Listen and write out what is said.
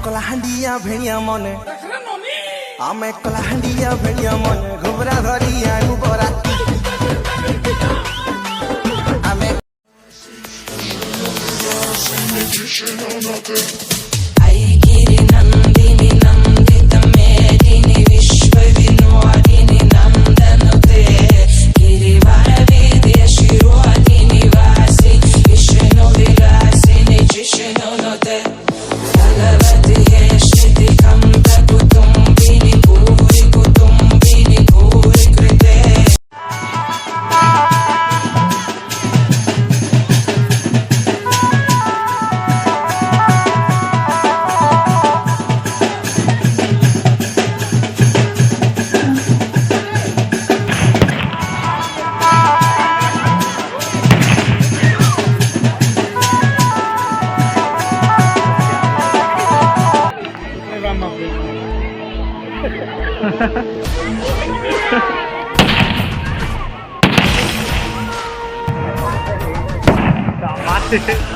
कलाहांडिया भेड़िया मने आमे कलाहांडिया भेड़िया मने घुबरा धरिया घुबरा आमे आई गिरि नंदिनी नंदित मेदिनी विश्व विनोदिनी नंदनुते गिरिवर विदेशी रोदिनी वासी विष्णु विलासिनी जिष्णुनुते भगवती है श्रुति कंठ कुटुंबिनी भूरि कृते Mati.